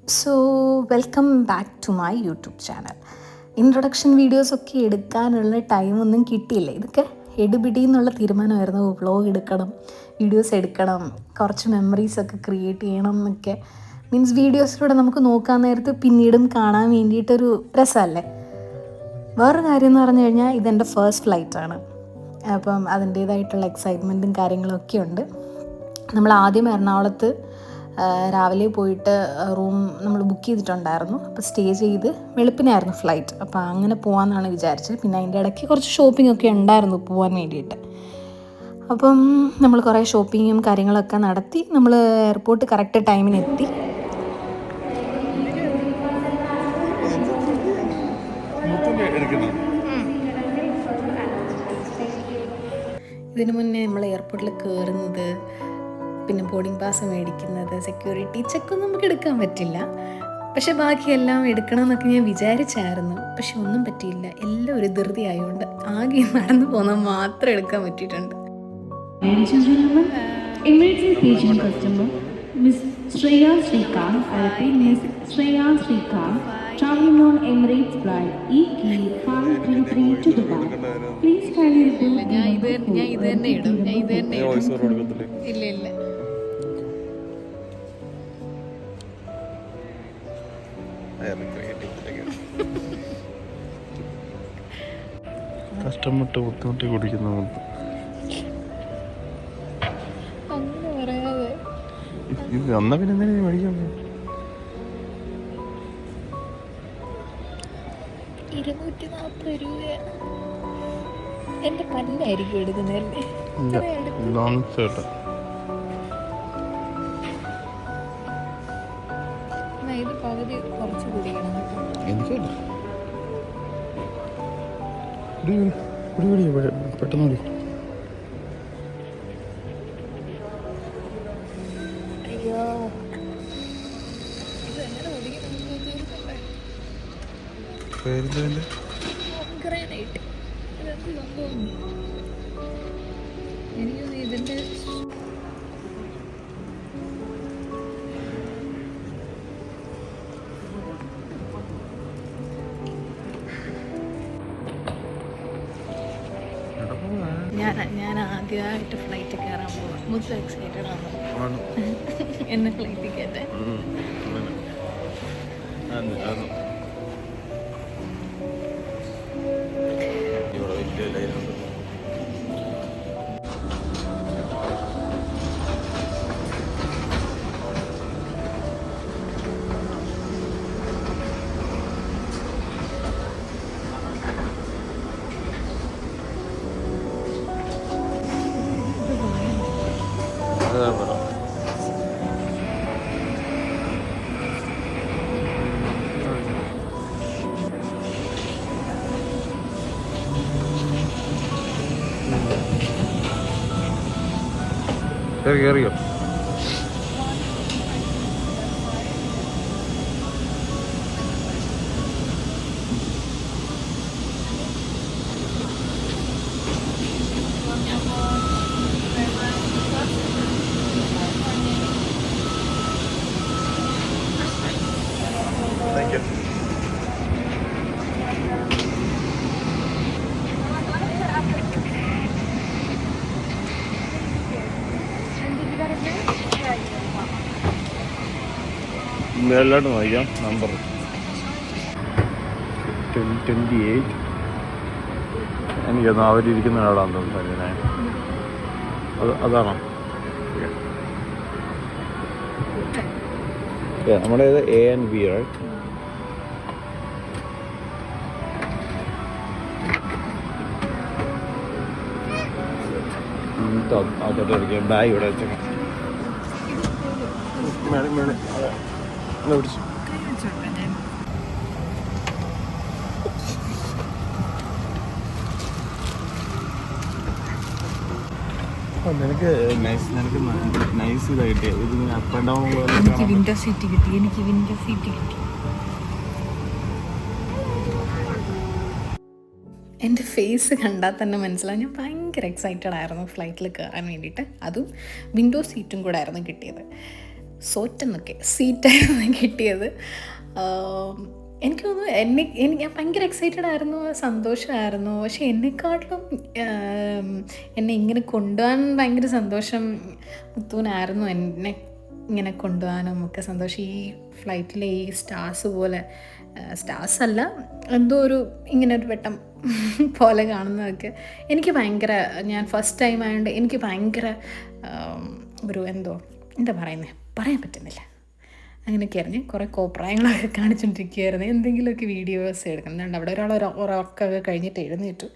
So welcome back to my YouTube channel. Introduction വീഡിയോസൊക്കെ എടുക്കാനുള്ള ടൈമൊന്നും കിട്ടിയില്ല. ഇതൊക്കെ എടുപിടി എന്നുള്ള തീരുമാനമായിരുന്നു. വ്ളോഗ് എടുക്കണം, വീഡിയോസ് എടുക്കണം, കുറച്ച് മെമ്മറീസൊക്കെ ക്രിയേറ്റ് ചെയ്യണം എന്നൊക്കെ. മീൻസ് വീഡിയോസിലൂടെ നമുക്ക് നോക്കാൻ നേരത്ത് പിന്നീടും കാണാൻ വേണ്ടിയിട്ടൊരു രസമല്ലേ. വേറൊരു കാര്യം എന്ന് പറഞ്ഞു കഴിഞ്ഞാൽ ഇതെൻ്റെ ഫസ്റ്റ് ഫ്ലൈറ്റാണ്. അപ്പം അതിൻ്റേതായിട്ടുള്ള എക്സൈറ്റ്മെൻറ്റും കാര്യങ്ങളൊക്കെ ഉണ്ട്. നമ്മൾ ആദ്യം എറണാകുളത്ത് രാവിലെ പോയിട്ട് റൂം നമ്മൾ ബുക്ക് ചെയ്തിട്ടുണ്ടായിരുന്നു. അപ്പോൾ സ്റ്റേ ചെയ്ത് വെളുപ്പിനായിരുന്നു ഫ്ലൈറ്റ്. അപ്പോൾ അങ്ങനെ പോകാമെന്നാണ് വിചാരിച്ചത്. പിന്നെ അതിൻ്റെ ഇടയ്ക്ക് കുറച്ച് ഷോപ്പിംഗ് ഒക്കെ ഉണ്ടായിരുന്നു പോകാൻ വേണ്ടിയിട്ട്. അപ്പം നമ്മൾ കുറേ ഷോപ്പിങ്ങും കാര്യങ്ങളൊക്കെ നടത്തി നമ്മൾ എയർപോർട്ട് കറക്റ്റ് ടൈമിന് എത്തി. ഇതിനു മുന്നേ നമ്മൾ എയർപോർട്ടിൽ കയറുന്നത്, പിന്നെ ബോർഡിംഗ് പാസ് മേടിക്കുന്നത്, സെക്യൂരിറ്റി ചെക്കൊന്നും നമുക്ക് എടുക്കാൻ പറ്റില്ല. പക്ഷെ ബാക്കിയെല്ലാം എടുക്കണം എന്നൊക്കെ ഞാൻ വിചാരിച്ചായിരുന്നു. പക്ഷെ ഒന്നും പറ്റിയില്ല. എല്ലാം ഒരു ധൃതി ആയതുകൊണ്ട് ആകെ നടന്നു പോകുന്നത് മാത്രം എടുക്കാൻ പറ്റിയിട്ടുണ്ട്. Traveling on Emirates flight EK533 to Dubai. Please kindly report the ഇല്ല കഷ്ടപ്പെട്ട് ബുദ്ധിമുട്ടി കുടിക്കുന്ന അങ്ങനെ പറയാതെ. ഇത് അന്നാ പിന്നെ എന്തിനാ മേടിക്കാൻ 240 രൂപ. എൻ്റെ പല്ലായിരിക്കും എടുക്കുന്നതല്ലേ? ലോങ് ഷർട്ട് ഇത് പകുതി കുറച്ച് കുടിക്കണം. എനിക്കല്ല പെട്ടെന്ന് മതി. അയ്യോ, ഇതെങ്ങനെ കുടിക്കണം? പേരെന്താ? ഗ്രാനൈറ്റ്. ഇതെന്ത് സംഭവം? എനിക്കൊന്ന് ഇതിൻ്റെ ഞാൻ ആദ്യമായിട്ട് ഫ്ലൈറ്റ് കയറാൻ പോവാം. മുത്ത് എക്സൈറ്റഡ് ആണ് എന്നെ ഫ്ലൈറ്റിൽ കയറ്റാൻ. കയറിയോ? Thank you. മേളിലോട്ട് നോക്കാം. നമ്പർ 28. എനിക്കൊന്ന് അവരിയ്ക്കുന്ന ആളാന്ന് തോന്നുന്നു. അതാണോ? നമ്മുടെ ANB റൈറ്റ്. അതോട്ടിരിക്കാം. ബാഗ് ഇവിടെ വെച്ചേക്കാം. പിടിച്ചു. നിനക്ക് നൈസ് ഇതായിട്ട് ഇതിങ്ങനെ അപ്പ് ആൻഡ് ഡൗൺ. എനിക്ക് വിൻഡോ സീറ്റ് കിട്ടി. എൻ്റെ ഫേസ് കണ്ടാൽ തന്നെ മനസ്സിലാവും. ഞാൻ ഭയങ്കര എക്സൈറ്റഡ് ആയിരുന്നു ഫ്ലൈറ്റിൽ കയറാൻ വേണ്ടിയിട്ട്. അതും വിൻഡോ സീറ്റും കൂടെ ആയിരുന്നു കിട്ടിയത്. സോറ്റെന്നൊക്കെ സീറ്റായിരുന്നു കിട്ടിയത്. എനിക്ക് തോന്നുന്നു ഞാൻ ഭയങ്കര എക്സൈറ്റഡ് ആയിരുന്നു, സന്തോഷമായിരുന്നു. പക്ഷെ എന്നെക്കാട്ടിലും എന്നെ ഇങ്ങനെ കൊണ്ടുപോകാൻ ഭയങ്കര സന്തോഷം മുത്തുവിനായിരുന്നു. എന്നെ ഇങ്ങനെ കൊണ്ടുപോകാനും ഒക്കെ സന്തോഷം. ഈ ഫ്ലൈറ്റിലെ ഈ സ്റ്റാർസ് പോലെ, സ്റ്റാർസ് അല്ല, എന്തോ ഒരു ഇങ്ങനെ ഒരു വെട്ടം പോലെ കാണുന്നതൊക്കെ എനിക്ക് ഭയങ്കര, ഞാൻ ഫസ്റ്റ് ടൈം ആയതുകൊണ്ട് എനിക്ക് ഭയങ്കര ഒരു എന്താ പറയുന്നത്, പറയാൻ പറ്റുന്നില്ല. അങ്ങനെയൊക്കെ അറിഞ്ഞ് കുറേ കോപ്രായങ്ങളൊക്കെ കാണിച്ചുകൊണ്ടിരിക്കുകയായിരുന്നു. എന്തെങ്കിലുമൊക്കെ വീഡിയോസ് എടുക്കുന്നുണ്ട്. അവിടെ ഉറക്കമൊക്കെ കഴിഞ്ഞിട്ട് എഴുന്നേറ്റു.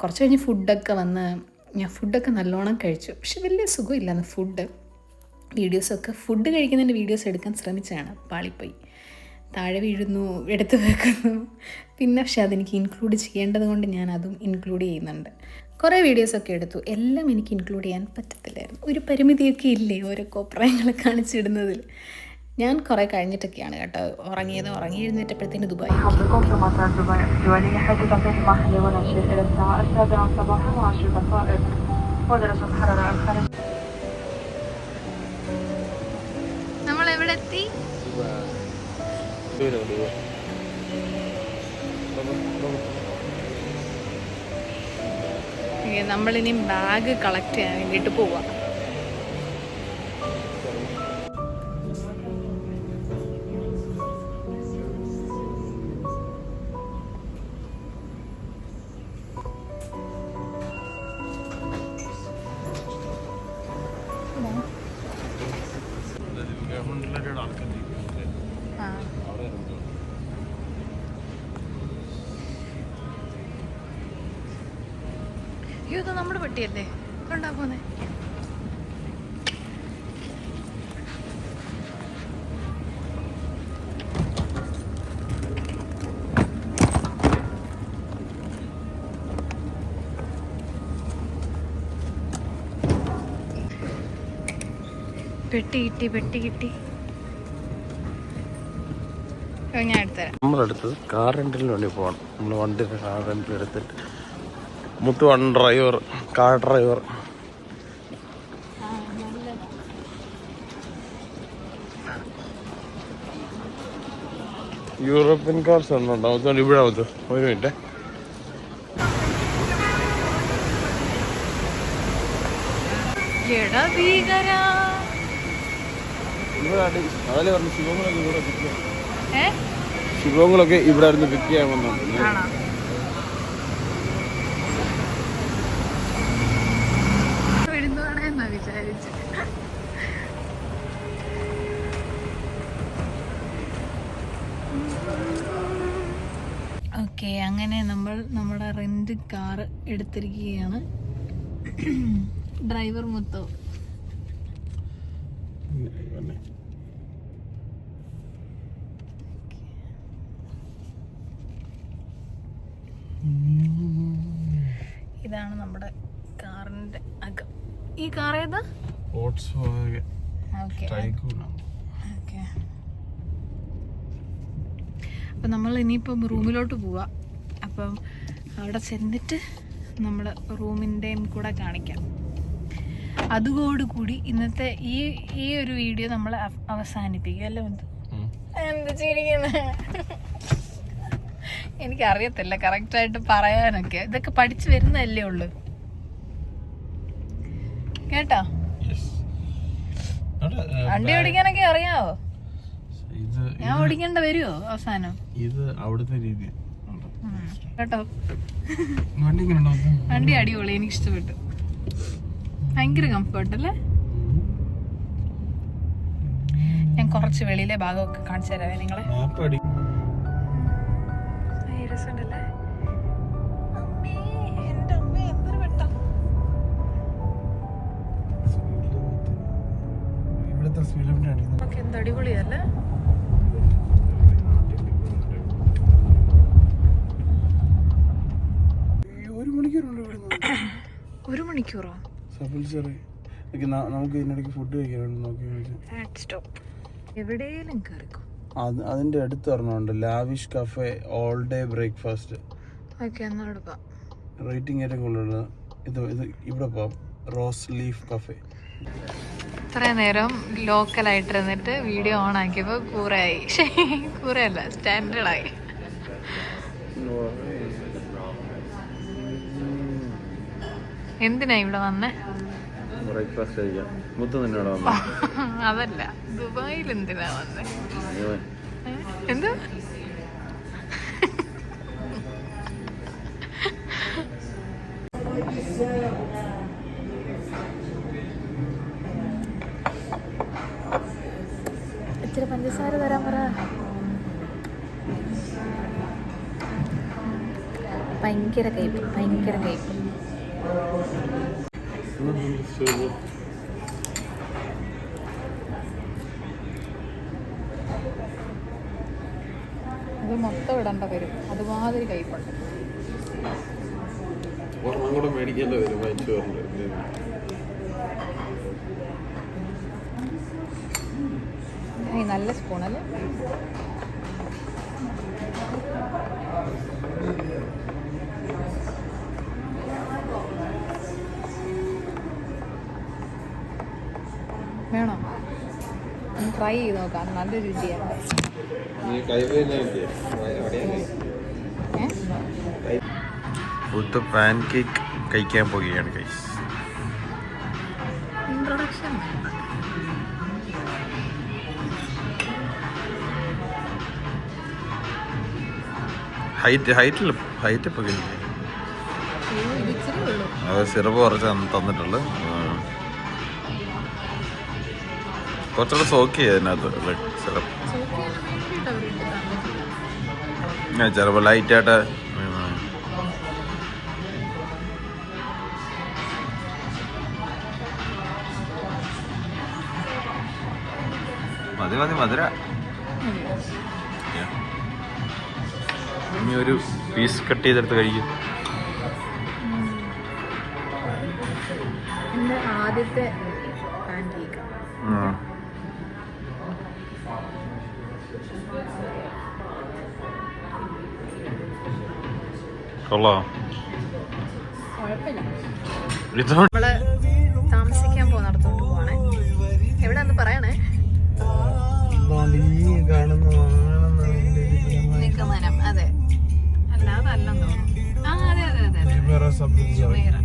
കുറച്ച് കഴിഞ്ഞ് ഫുഡൊക്കെ വന്ന് ഞാൻ ഫുഡൊക്കെ നല്ലോണം കഴിച്ചു. പക്ഷെ വലിയ സുഖമില്ലാന്ന് ഫുഡ് കഴിക്കുന്നതിൻ്റെ വീഡിയോസ് എടുക്കാൻ ശ്രമിച്ചതാണ്, പാളിപ്പോയി. താഴെ വീഴുന്നു, എടുത്ത് വെക്കുന്നു. പിന്നെ പക്ഷെ അതെനിക്ക് ഇൻക്ലൂഡ് ചെയ്യേണ്ടത് കൊണ്ട് ഞാൻ അതും ഇൻക്ലൂഡ് ചെയ്യുന്നുണ്ട്. കുറേ വീഡിയോസൊക്കെ എടുത്തു. എല്ലാം എനിക്ക് ഇൻക്ലൂഡ് ചെയ്യാൻ പറ്റത്തില്ലായിരുന്നു. ഒരു പരിമിതിയൊക്കെ ഇല്ലേ ഓരോ കോപ്രായങ്ങൾ കാണിച്ചിടുന്നതിൽ. ഞാൻ കുറേ കഴിഞ്ഞിട്ടൊക്കെയാണ് കേട്ടോ ഉറങ്ങി എഴുന്നേറ്റപ്പോഴത്തേന് ദുബായ്. حظكم في مطار دبي الدولي حيث تنتهي المرحلة والعشرين إلى الساعة 7 صباحا و10 ودرجة الحرارة الخارجية. നമ്മൾ എവിടെ എത്തി? നമ്മളിനി ബാഗ് കളക്ട് ചെയ്യാൻ വേണ്ടിയിട്ട് പോവാം. അയ്യോ, ഇത് നമ്മുടെ പെട്ടിയല്ലേ, കൊണ്ടാ പോന്നെ. പെട്ടി കിട്ടി. ഞാൻ എടുത്തരാം. നമ്മളെടുത്തത് കാർ റെന്റിന് വേണ്ടി പോകണം. നമ്മൾ വണ്ടിയുടെ കാർ റെന്റിൽ എടുത്തിട്ട് മുത്തു കാർ ഡ്രൈവർ. യൂറോപ്യൻ കാർസ് ഉണ്ടോ? ഇവിടെ മുത്തു ഒരു മിനിറ്റ്. അതല്ലേ പറഞ്ഞു ശുഭങ്ങളൊക്കെ ഇവിടെ ആയിരുന്നു പിക്ക് ചെയ്യാൻ വന്നത്. ഓക്കെ, അങ്ങനെ നമ്മൾ നമ്മുടെ റെന്റ് കാർ എടുത്തിരിക്കുകയാണ്. ഡ്രൈവർ മുത്തോ. ഇതാണ് നമ്മുടെ കാറിന്റെ അകം. ഈ കാർ ഏതാ? അപ്പം നമ്മൾ ഇനിയിപ്പം റൂമിലോട്ട് പോവാ. അപ്പം അവിടെ ചെന്നിട്ട് നമ്മൾ റൂമിൻ്റെയും കൂടെ കാണിക്കാം. അതോടുകൂടി ഇന്നത്തെ ഈ ഒരു വീഡിയോ നമ്മൾ അവസാനിപ്പിക്കും അല്ലേ? എന്താ ചിരിക്കുന്നത്? എനിക്കറിയത്തില്ല കറക്റ്റായിട്ട് പറയാനൊക്കെ. ഇതൊക്കെ പഠിച്ചു വരുന്നതല്ലേ ഉള്ളു കേട്ടോ. വണ്ടി ഓടിക്കാനൊക്കെ അറിയാവോ? ഞാൻ ഓടിക്കേണ്ട വരുമോ അവസാനം? ഇത് അവിടുത്തെ രീതി കേട്ടോ. വണ്ടി അടിപൊളി, എനിക്ക് ഇഷ്ടപ്പെട്ടു. ഭയങ്കര കംഫർട്ട് അല്ലേ? ഞാൻ കുറച്ച് വെളിയിലെ ഭാഗമൊക്കെ കാണിച്ചു തരാവേ നിങ്ങളെ. രസമുണ്ടല്ലേ? എന്റെ അമ്മ എന്തൊരു വെട്ടം. എന്ത് അടിപൊളിയല്ലേ? ഒരു മണിക്കൂറോ? നമുക്ക് ഇതിനിടയ്ക്ക് ഫുഡ് കഴിക്കാൻ സ്റ്റോപ്പ് എവിടെയെങ്കിലും കയറിക്കോ. അതിന്റെ അടുത്ത് പറഞ്ഞുണ്ട് lavish cafe all day breakfast. Rating ഏറ്റവും കൂടുതൽ ഇത് ഇവിടെ പോവാം. Rose leaf cafe. ഇത്രയും നേരം ലോക്കലായിട്ടിരുന്നിട്ട് വീഡിയോ ഓൺ ആക്കിയപ്പോൾ കൂറയായി. കൂറയല്ല, സ്റ്റാൻഡേർഡായി. എന്തിനാ ഇവിടെ വന്നേ? ബ്രേക്ക്ഫാസ്റ്റ് കഴിക്കാം. മുത്ത് നിന്നോട് വന്നു. അതല്ല, ദുബായിൽ എന്തിനാ വന്നേ? എന്താ ഇച്ചിരി പഞ്ചസാര തരാൻ പറ. ഭയങ്കര കയ്പ്, ഭയങ്കര കയ്പ്. ഇത് മൊത്തം ഇടേണ്ട വരും, അതുമാതിരി കയ്പുണ്ട്. ഒരെണ്ണം കൂടെ മേടിക്കേണ്ടി വരും. വാങ്ങിച്ചു വരണ്ട്. നല്ല സ്പൂണല്ലേ? വേണോ? ഒന്ന് ട്രൈ ചെയ്ത് നോക്കാം, നല്ല രുചിയാണ്. പാൻ കേക്ക് കഴിക്കാൻ പോവുകയാണ് ഗൈസ്. ഇൻട്രൊഡക്ഷൻ ഹൈറ്റ് ഇപ്പൊ കഴിക്കും. അത് സിറപ്പ് കുറച്ച് തന്നിട്ടുള്ളു. കുറച്ചുകൂടെ സോക്ക് ചെയ്യും അതിനകത്ത് സിറപ്പ്. ചിലപ്പോൾ ലൈറ്റായിട്ട് മതി മധുര. ഇനി ഒരു പീസ് കട്ട് ചെയ്തെടുത്ത് കഴിക്കും. എൻ്റെ ആദ്യത്തെ പാൻ കേക്ക്. കൊള്ളാം. കുഴപ്പമില്ല. നമ്മള് താമസിക്കാൻ പോകുന്നിടത്തോട്ട് പോവാണേ. എവിടെയാന്ന് പറയണേ? നിഗമനം. അതെ, അല്ലാതെ അല്ലെന്ന് തോന്നുന്നു. ആ അതെ അതെ അതെ അതെ. ജുമൈറ.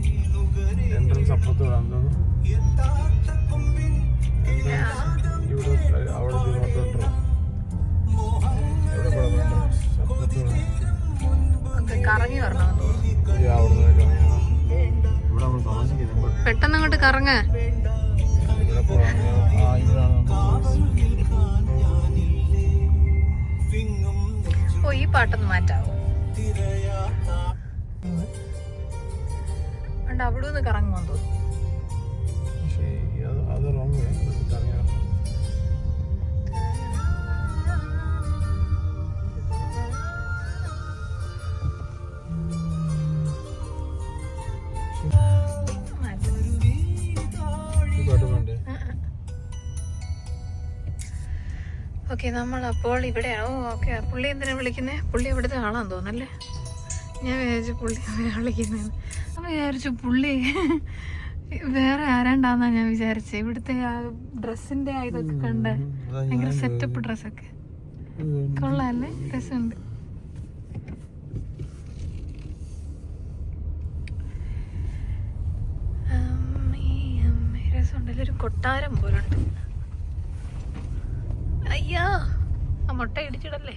കറങ്ങി വരണമെന്ന് തോന്നുന്നു. പെട്ടെന്ന് അങ്ങോട്ട് കറങ്ങ. ഓ, ഈ പാട്ടൊന്ന് മാറ്റാവോ? അണ്ട് അവിടെ നിന്ന് കറങ്ങുമെന്ന് തോന്നുന്നു. ഓക്കെ, നമ്മളപ്പോൾ ഇവിടെയാണ്. ഓ ഓക്കെ, പുള്ളി എന്തിനാ വിളിക്കുന്നത്? പുള്ളി ഇവിടുത്തെ ആളാന്ന് തോന്നല്ലേ? ഞാൻ വിചാരിച്ചു പുള്ളി എന്തിനാ വിളിക്കുന്നത്. അപ്പം വിചാരിച്ചു പുള്ളി വേറെ ആരാണ്ടാന്നാ ഞാൻ വിചാരിച്ചത്. ഇവിടുത്തെ ആ ഡ്രസ്സിന്റെ ഇതൊക്കെ കണ്ട് ഭയങ്കര സെറ്റപ്പ് ഡ്രസ്സൊക്കെ കൊള്ളാല്ലേ? രസമുണ്ട്. രസമുണ്ടല്ലോ, ഒരു കൊട്ടാരം പോലുണ്ട്. അയ്യാ, ആ മുട്ട ഇടിച്ചിടല്ലേ.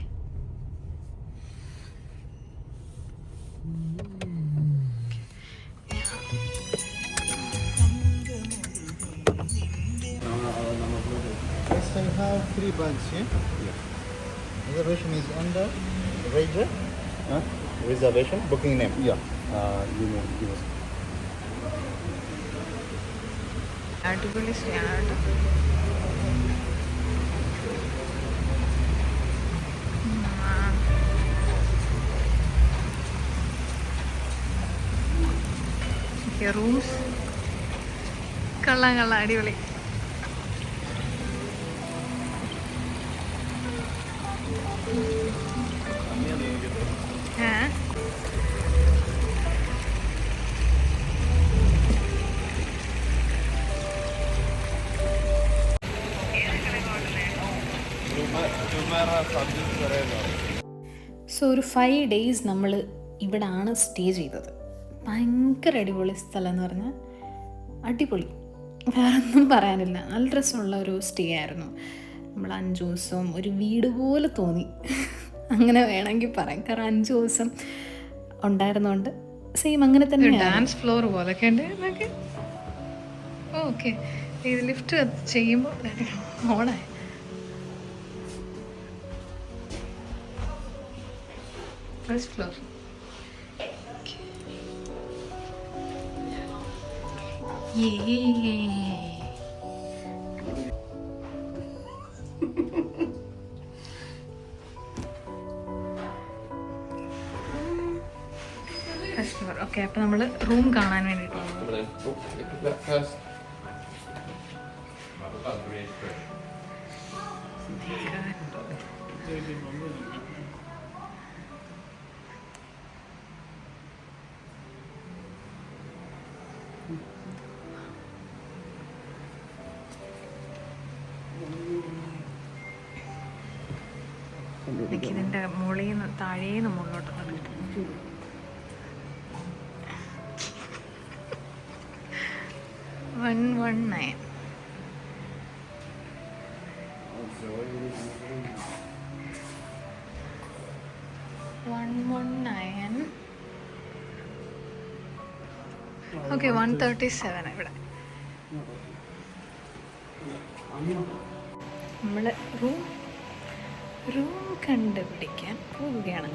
Yes, I have 3 buns here. Yeah. Reservation is under Ranger. Reservation, booking name. Yeah. You know, give us. അടിപൊളി സ്റ്റാൻഡ്. റൂംസ് കള്ള അടിപൊളി. സോ ഒരു 5 days നമ്മൾ ഇവിടാണ് സ്റ്റേ ചെയ്തത്. ഭയങ്കര അടിപൊളി സ്ഥലം എന്ന് പറഞ്ഞാൽ അടിപൊളി, വേറൊന്നും പറയാനില്ല. നല്ല രസമുള്ള ഒരു സ്റ്റേ ആയിരുന്നു. നമ്മൾ 5 ദിവസം ഒരു വീട് പോലെ തോന്നി, അങ്ങനെ വേണമെങ്കിൽ പറയാം. കാരണം 5 ദിവസം ഉണ്ടായിരുന്നോണ്ട് സെയിം അങ്ങനെ തന്നെ. ഡാൻസ് ഫ്ലോർ പോലൊക്കെ ഉണ്ട് എന്നൊക്കെ. ഓക്കെ, ഇത് ലിഫ്റ്റ് ചെയ്യുമ്പോൾ ഓണായി. First floor. First floor. Okay, അപ്പോൾ നമ്മൾ റൂം കാണാൻ വേണ്ടിയിട്ട് ഇതിൻ്റെ മുകളിൽ നിന്ന് താഴേന്ന് മുകളിലോട്ട് വന്നിട്ട് 119. ഓക്കെ, 137 ഇവിടെ. നമ്മൾ റൂം കണ്ടുപിടിക്കാൻ പോവുകയാണ്.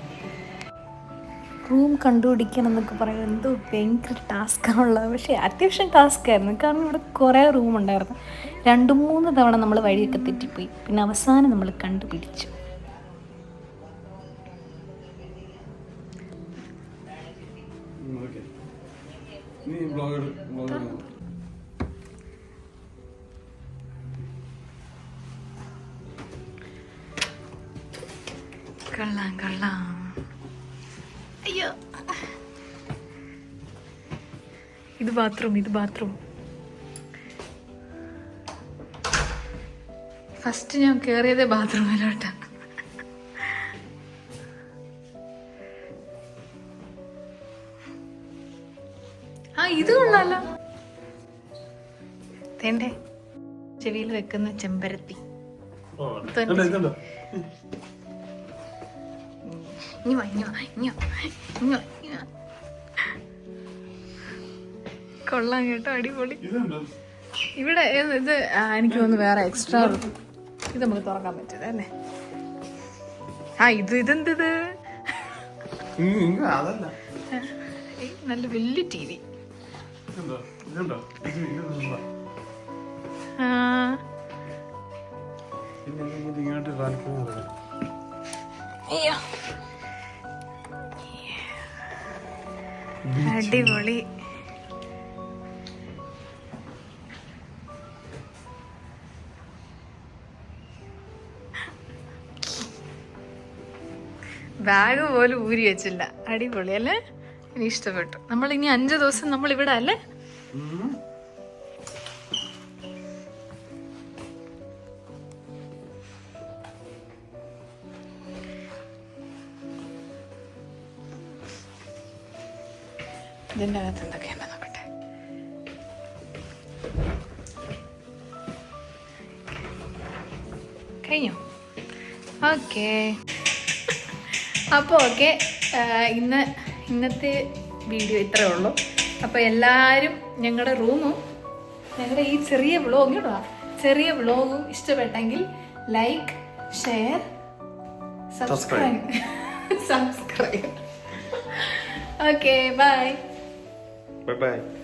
റൂം കണ്ടുപിടിക്കാൻ എന്നൊക്കെ പറയുന്നത് എന്തോ ഭയങ്കര ടാസ്ക്കാണുള്ളത്. പക്ഷേ അത്യാവശ്യം ടാസ്ക്കായിരുന്നു. കാരണം ഇവിടെ കുറേ റൂം ഉണ്ടായിരുന്നു. 2-3 തവണ നമ്മൾ വഴിയൊക്കെ തെറ്റിപ്പോയി. പിന്നെ അവസാനം നമ്മൾ കണ്ടുപിടിച്ചു. കൊള്ളാം. അയ്യോ, ഇത് ബാത്റൂം. ഫസ്റ്റ് ഞാൻ കയറിയത് ബാത്റൂമിലോട്ടാണ്. ഇത് കൊള്ളാലോ. തേണ്ടേ ചെവിയിൽ വെക്കുന്ന ചെമ്പരത്തി. കൊള്ളാം കേട്ടോ, അടിപൊളി. ഇവിടെ ഇത് എനിക്ക് തോന്നുന്നു വേറെ എക്സ്ട്രാ ഇത് നമുക്ക് തുറക്കാൻ പറ്റില്ല അല്ലേ? ഇതെന്ത് നല്ല വലിയ TV. അയ്യോ, അടിപൊളി. ബാഗ് പോലും ഊരി വെച്ചില്ല. അടിപൊളി അല്ലേ? എനിക്ക് ഇഷ്ടപ്പെട്ടു. നമ്മളിനി 5 ദിവസം നമ്മൾ ഇവിടെ അല്ലേ? ഇതിൻ്റെ അകത്ത് എന്തൊക്കെയാണ് നോക്കട്ടെ. കഴിഞ്ഞോ? ഓക്കെ, അപ്പോൾ ഓക്കെ, ഇന്നത്തെ വീഡിയോ ഇത്രയേ ഉള്ളൂ. അപ്പോൾ എല്ലാവരും ഞങ്ങളുടെ റൂമും ഞങ്ങളുടെ ഈ ചെറിയ വ്ളോഗും ഇഷ്ടപ്പെട്ടെങ്കിൽ like, share, subscribe. Okay, bye. Bye-bye.